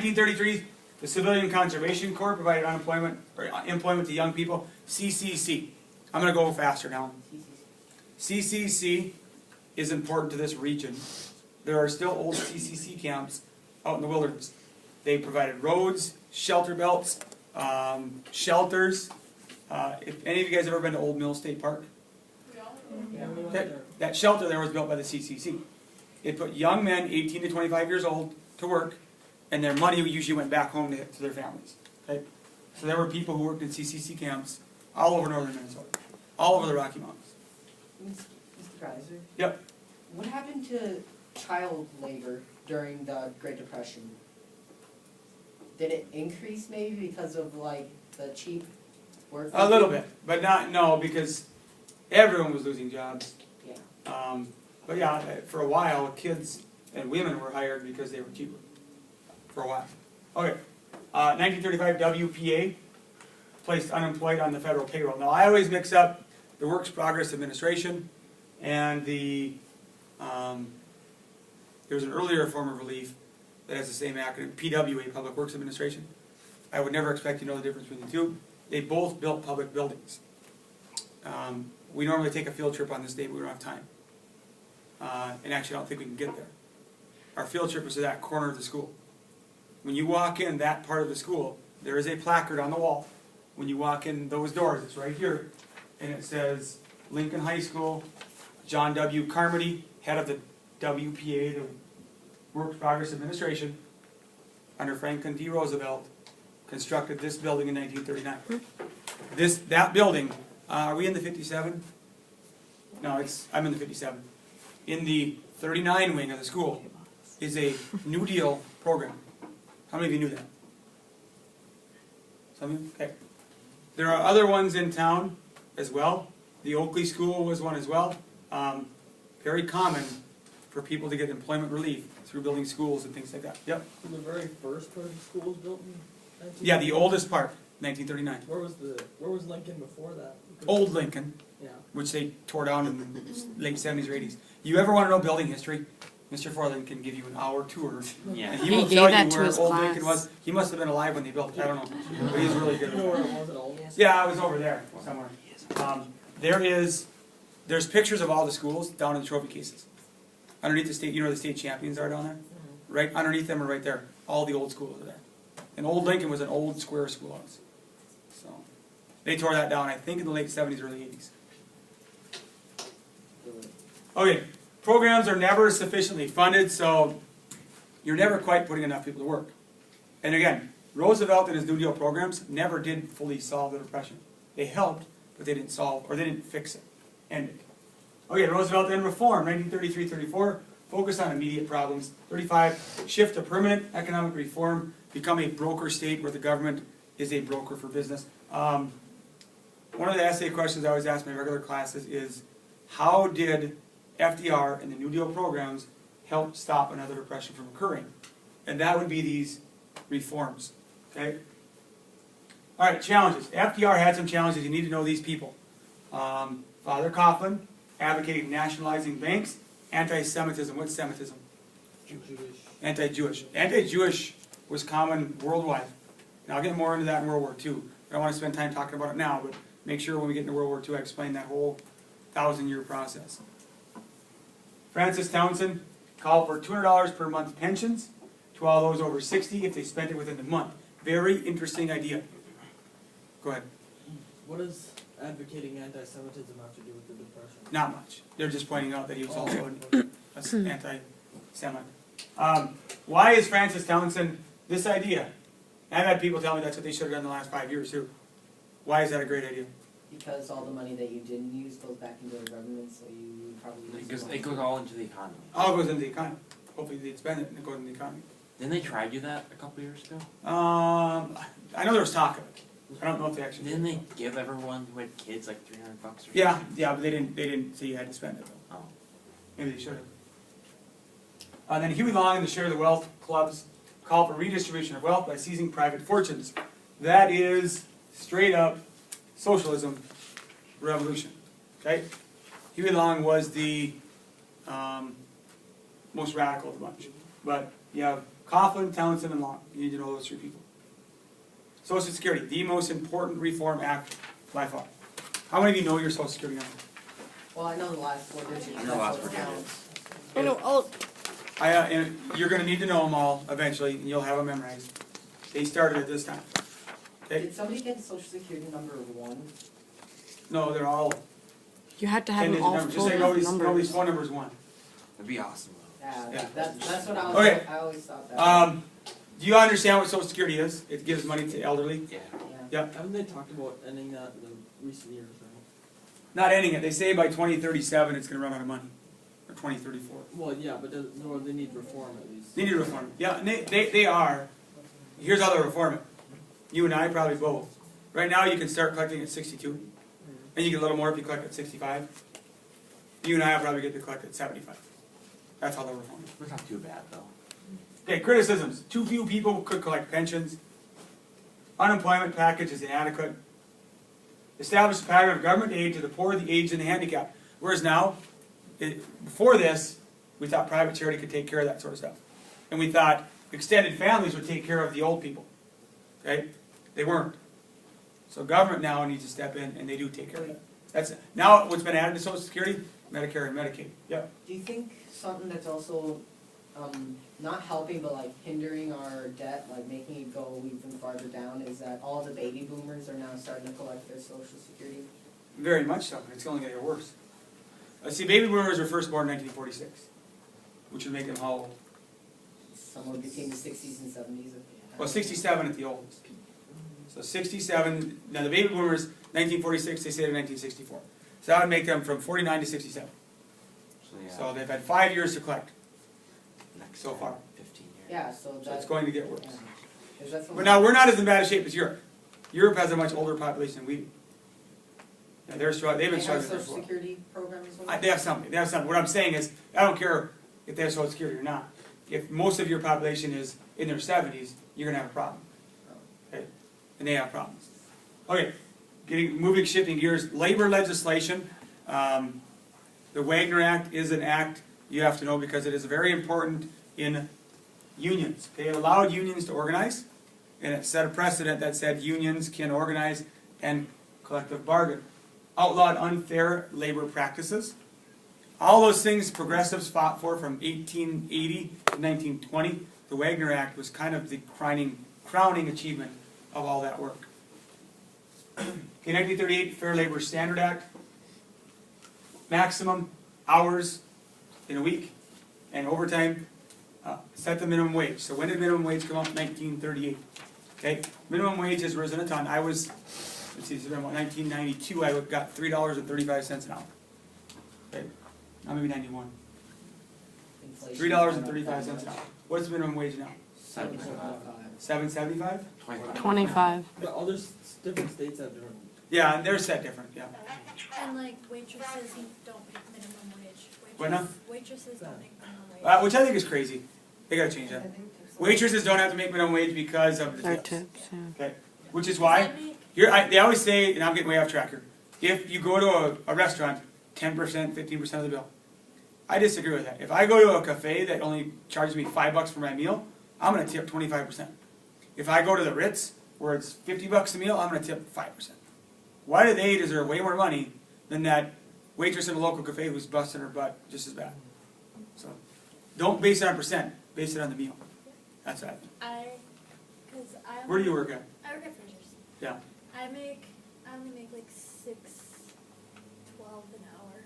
1933, the Civilian Conservation Corps provided unemployment or employment to young people. CCC. I'm going to go faster now. CCC is important to this region. There are still old CCC camps out in the wilderness. They provided roads, shelter belts, shelters. If any of you guys have ever been to Old Mill State Park? That shelter there was built by the CCC. It put young men, 18 to 25 years old, to work, and their money usually went back home to their families. Okay? So there were people who worked in CCC camps all over northern Minnesota, all over the Rocky Mountains. Mr. Geiser? Yep. What happened to child labor during the Great Depression? Did it increase maybe because of like the cheap work? A little bit, but no, because everyone was losing jobs. Yeah. But yeah, for a while, kids and women were hired because they were cheaper. For a while. Okay. 1935 WPA placed unemployed on the federal payroll. Now I always mix up the Works Progress Administration and the there was an earlier form of relief that has the same acronym, PWA, Public Works Administration. I would never expect you to know the difference between the two. They both built public buildings. We normally take a field trip on this day, but we don't have time. And actually I don't think we can get there. Our field trip was to that corner of the school. When you walk in that part of the school, there is a placard on the wall. When you walk in those doors, it's right here, and it says Lincoln High School, John W. Carmody, head of the WPA, the Works Progress Administration, under Franklin D. Roosevelt, constructed this building in 1939. That building, are we in the 57? No, I'm in the 57. In the 39 wing of the school is a New Deal program. How many of you knew that? Some of you? Okay. There are other ones in town as well. The Oakley School was one as well. Very common for people to get employment relief through building schools and things like that. Yep. So the very first part of the school was built in 1939? Yeah, the oldest part, 1939. Where was Lincoln before that? Old Lincoln, Yeah. which they tore down in the late 70s or 80s. You ever want to know building history? Mr. Forland can give you an hour tour. Yeah. And he will tell you where Old Lincoln was. He must have been alive when they built it. I don't know. But he's really good. You know where it was at all? Yeah, I was over there somewhere. There's pictures of all the schools down in the trophy cases. Underneath the state, you know where the state champions are down there? Right underneath them or right there. All the old schools are there. And Old Lincoln was an old square schoolhouse. So they tore that down, I think, in the late 70s, early 80s. Okay, programs are never sufficiently funded, so you're never quite putting enough people to work. And again, Roosevelt and his New Deal programs never did fully solve the Depression. They helped, but they didn't solve, or they didn't fix it. End it. Okay, Roosevelt then reform, 1933-34, focus on immediate problems. 35, shift to permanent economic reform, become a broker state where the government is a broker for business. One of the essay questions I always ask my regular classes is, how did FDR and the New Deal programs help stop another depression from occurring? And that would be these reforms. Okay? All right, challenges. FDR had some challenges. You need to know these people. Father Coughlin, advocating nationalizing banks, anti-Semitism. What's Semitism? Jewish. Anti-Jewish. Anti-Jewish was common worldwide. And I'll get more into that in World War II. I don't want to spend time talking about it now, but make sure when we get into World War II I explain that whole 1,000-year process. Francis Townsend called for $200 per month pensions to all those over 60 if they spent it within the month. Very interesting idea. Go ahead. What does advocating anti-Semitism have to do with the Depression? Not much. They're just pointing out that he was also an anti-Semite. Why is Francis Townsend this idea? I've had people tell me that's what they should have done the last 5 years too. Why is that a great idea? Because all the money that you didn't use goes back into the government, so you probably use It goes all into the economy. All goes into the economy. Hopefully they'd spend it and it goes into the economy. Didn't they try to do that a couple years ago? I know there was talk of it. I don't know if they actually Didn't they give everyone who had kids like $300 or something? Yeah, but they didn't say you had to spend it. Oh. Maybe they should have. Then Huey Long and the Share the Wealth clubs call for redistribution of wealth by seizing private fortunes. That is straight up socialism revolution. Okay? Huey Long was the most radical of the bunch. But you have Coughlin, Townsend, and Long. You need to know those three people. Social Security, the most important reform act by far. How many of you know your Social Security number? Well, I know the last 4 digits. I know the last that's 4 what digits. counts. I know all. And you're gonna need to know them all eventually, and you'll have them memorized. They started at this time. Okay? Did somebody get the social security number 1? No, they're all You had to have 10-digit them all numbers. Just full say of nobody's numbers. phone number is 1. That'd be awesome. Yeah, Yeah. that's what I was, Okay. I always thought that. Do you understand what Social Security is? It gives money to elderly. Yeah. Yeah. Yep. Haven't they talked about ending that in the recent years, right? Not ending it. They say by 2037 it's gonna run out of money. Or 2034. Well, yeah, but no, they need reform at least. They need to reform it. Yeah, and they are. Here's how they reform it. You and I probably both. Right now you can start collecting at 62. And you get a little more if you collect at 65. You and I will probably get to collect at 75. That's how they'll reform it. It's not too bad though. Okay, criticisms. Too few people could collect pensions. Unemployment package is inadequate. Establish a pattern of government aid to the poor, the aged, and the handicapped. Whereas now, before this, we thought private charity could take care of that sort of stuff. And we thought extended families would take care of the old people. Okay? They weren't. So government now needs to step in, and they do take care of that. That's now what's been added to Social Security, Medicare and Medicaid. Yep. Do you think something that's also not helping but like hindering our debt, like making it go even farther down, is that all the baby boomers are now starting to collect their Social Security? Very much so. It's only going to get worse. See, baby boomers were first born in 1946, which would make them how old? Somewhere between the 60s and 70s. Well, 67 at the oldest. So 67, now the baby boomers, 1946, they say to 1964. So that would make them from 49 to 67. So yeah. So they've had 5 years to collect next so 10, far. 15 years. Yeah, so So that's. it's going to get worse. Yeah. Is that something? But now we're not as in bad a shape as Europe. Europe has a much older population than we do. Yeah, they've been They have a struggling for a Social while. Security program as well? They have something. They have something. What I'm saying is, I don't care if they have Social Security or not. If most of your population is in their 70s, you're going to have a problem. Okay? And they have problems. Okay, shifting gears. Labor legislation. The Wagner Act is an act you have to know because it is very important in unions. It allowed unions to organize, and it set a precedent that said unions can organize and collective bargain. Outlawed unfair labor practices. All those things progressives fought for from 1880 to 1920. The Wagner Act was kind of the crowning achievement of all that work. In 1938, Fair Labor Standard Act. Maximum hours in a week and overtime set the minimum wage. So when did minimum wage come up? 1938. Okay, minimum wage has risen a ton. I was, let's see, it's been about 1992. I got $3.35 an hour. Okay, now maybe 91. Inflation. $3.35 an hour. What's the minimum wage now? 75. $7.75? 25. But all there's different states have different. Yeah, and they're set different. Yeah. And like waitresses don't make minimum wage. What now? Waitresses don't make minimum wage. Which I think is crazy. They gotta change that. Waitresses don't have to make minimum wage because of the Their tips. tips, yeah. Okay, which is why they always say, and I'm getting way off track here. If you go to a restaurant, 10%, 15% of the bill. I disagree with that. If I go to a cafe that only charges me $5 for my meal, I'm gonna tip 25%. If I go to the Ritz where it's $50 a meal, I'm gonna tip 5%. Why do they deserve way more money than that waitress in a local cafe who's busting her butt just as bad? So, don't base it on percent. Base it on the meal. That's what I think. Where do you work at? I work at Fishers. Yeah. I only make like $6.12 an hour.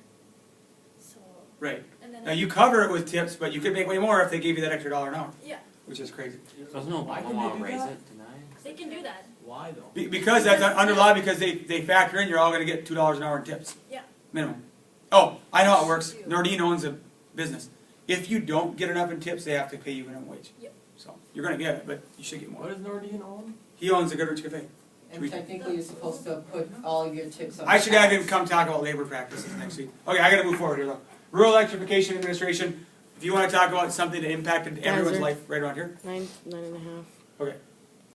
So. Right. And then Now you cover it with tips, but you could make way more if they gave you that extra $1 an hour, Yeah, which is crazy. So doesn't Obama want to raise it tonight? they can do that. Why though? Because that's under law, because they factor in you're all going to get $2 an hour in tips. Yeah. Minimum. Oh, I know how it works. Nordine owns a business. If you don't get enough in tips, they have to pay you minimum wage. Yep. So you're going to get it, but you should get What more. does Nordian own? He owns a Goodrich Cafe. And technically, you're supposed to put all of your tips on. I should have him come talk about labor practices next week. Okay, I got to move forward here though. Rural Electrification Administration. If you want to talk about something that impacted everyone's Geyser. life right around here. 9.5. Okay.